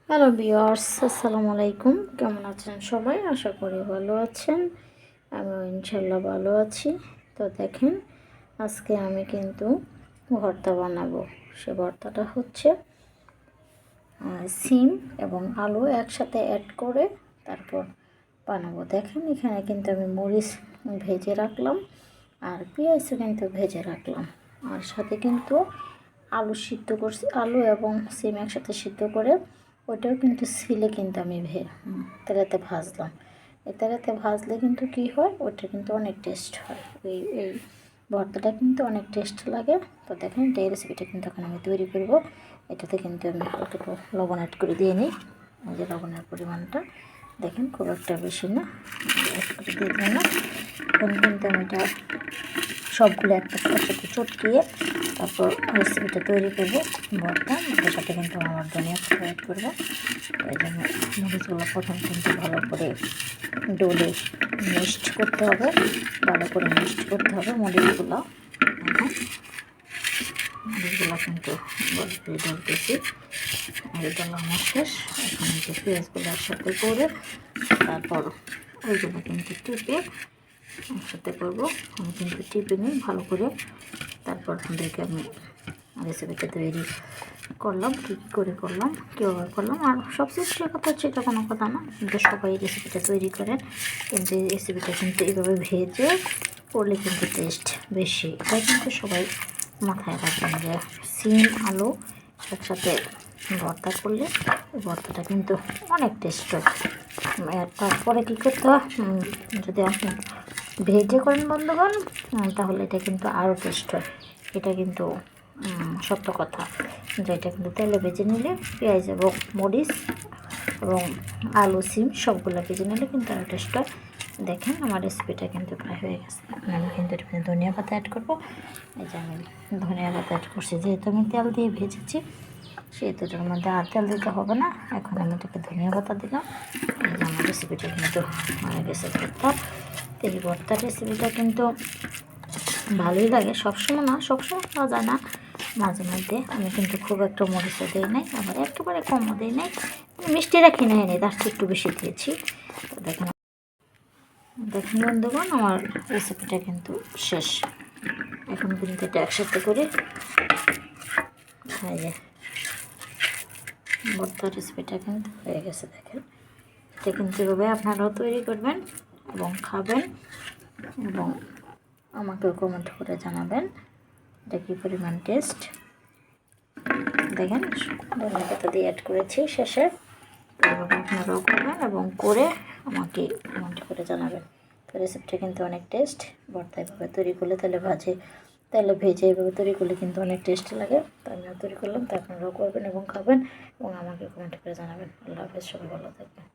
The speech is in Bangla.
হ্যালো ভিউয়ার্স, আসসালামু আলাইকুম। কেমন আছেন সবাই? আশা করি ভালো আছেন। আমিও ইনশাল্লাহ ভালো আছি। তো দেখেন, আজকে আমি কিন্তু ভর্তা বানাবো। সে ভর্তাটা হচ্ছে সিম এবং আলু একসাথে অ্যাড করে তারপর বানাবো। দেখেন, এখানে কিন্তু আমি মরিচ ভেজে রাখলাম আর পেঁয়াজও কিন্তু ভেজে রাখলাম, আর সাথে কিন্তু আলু সিদ্ধ করছি, আলু এবং সিম একসাথে সিদ্ধ করে ওইটাও কিন্তু ছিলে কিন্তু আমি তেলেতে ভাজলাম। এই তেলেতে ভাজলে কিন্তু কি হয়, ওইটা কিন্তু অনেক টেস্ট হয়। এই ভর্তাটা কিন্তু অনেক টেস্ট লাগে। তো দেখেন, এই রেসিপিটা কিন্তু এখন আমি তৈরি করব। এটাতে কিন্তু আমি হালকা একটু লবণ অ্যাড করে দিয়ে নিই। এই যে লবণের পরিমাণটা দেখেন, খুব একটা বেশি না, অ্যাড করে দিয়ে দিলাম। এখন কিন্তু আমি এটা সবগুলো একসাথে চটকিয়ে তারপর রেসিপিটা তৈরি করবো ভর্তা। এটার সাথে কিন্তু আমার ধনিয়া পাতা অ্যাড করবো। এই জন্য মরিচগুলো প্রথম কিন্তু ভালো করে ডোলে মিক্সড করতে হবে, ভালো করে মিক্সড করতে হবে মরিচগুলো। মরিচগুলো কিন্তু ডলতেছি, এই ডলা আমার শেষ। এখানে যে পেঁয়াজগুলো একসাথে করে তারপর ওইগুলো কিন্তু টিপে একসাথে করবো। আমি কিন্তু টিপে নিই ভালো করে, তারপর দেখে আমি রেসিপিটা তৈরি করলাম। কী করে করলাম, কীভাবে করলাম, আর সবচেয়ে সে কথা হচ্ছে এটা কোনো কথা না, কিন্তু সবাই রেসিপিটা তৈরি করেন। কিন্তু এই রেসিপিটা কিন্তু এইভাবে ভেজে করলে কিন্তু টেস্ট বেশি। তাই কিন্তু সবাই মাথায় রাখবেন যে সিম আলু একসাথে ভর্তা করলে ভর্তাটা কিন্তু অনেক টেস্ট হয়। তারপরে কী করতে হয়, যদি আপনি ভেজে করেন বন্ধুগণ, তাহলে এটা কিন্তু আরও টেস্ট হয়। এটা কিন্তু সত্য কথা, যে এটা কিন্তু তেলে ভেজে নিলে পেঁয়াজ এবং মরিচ এবং আলু সিম সবগুলো ভেজে নিলে কিন্তু আরও টেস্ট হয়। দেখেন, আমার রেসিপিটা কিন্তু প্রায় হয়ে গেছে। আমি কিন্তু এটাতে ধনিয়া পাতা অ্যাড করবো। এই যে আমি ধনিয়া পাতা অ্যাড করছি, যেহেতু আমি তেল দিয়ে ভেজেছি সেহেতু এটার মধ্যে আর তেল দিতে হবে না। এখন আমি এটাকে ধনিয়া পাতা দিলাম। এই যে আমার রেসিপিটা কিন্তু হয়ে গেছে ভর্তা। এই ভর্তার রেসিপিটা কিন্তু ভালোই লাগে, সবসময় না, সবসময় খাওয়া যায় না, মাঝে মধ্যে। আমি কিন্তু খুব একটা মরিচও দিই নাই, আবার একেবারে কমও দিই নাই, মিষ্টি রাখি নাই, তার চেয়ে একটু বেশি দিয়েছি। তো দেখেন দেখেন বন্ধুগণ, আমার রেসিপিটা কিন্তু শেষ। এখন কিন্তু এটা একসাথে করে খাই যায়। ভর্তার রেসিপিটা কিন্তু হয়ে গেছে। দেখেন, এটা কিন্তু এভাবে আপনারাও তৈরি করবেন এবং খাবেন, এবং আমাকেও কমেন্ট করে জানাবেন এটা কী পরিমাণ টেস্ট। দেখেন, ধনিয়া পাতা দিয়ে অ্যাড করেছি শেষে। এভাবে আপনারাও করবেন এবং করে আমাকে কমেন্ট করে জানাবেন। তো রেসিপিটা কিন্তু অনেক টেস্ট। ভর্তা এভাবে তৈরি করলে, তেলে ভেজে এভাবে তৈরি করলে কিন্তু অনেক টেস্ট লাগে। তো আমিও তৈরি করলাম, তো আপনারাও করবেন এবং খাবেন এবং আমাকে কমেন্ট করে জানাবেন। আল্লাহ হাফেজ, সবাই ভালো থাকবেন।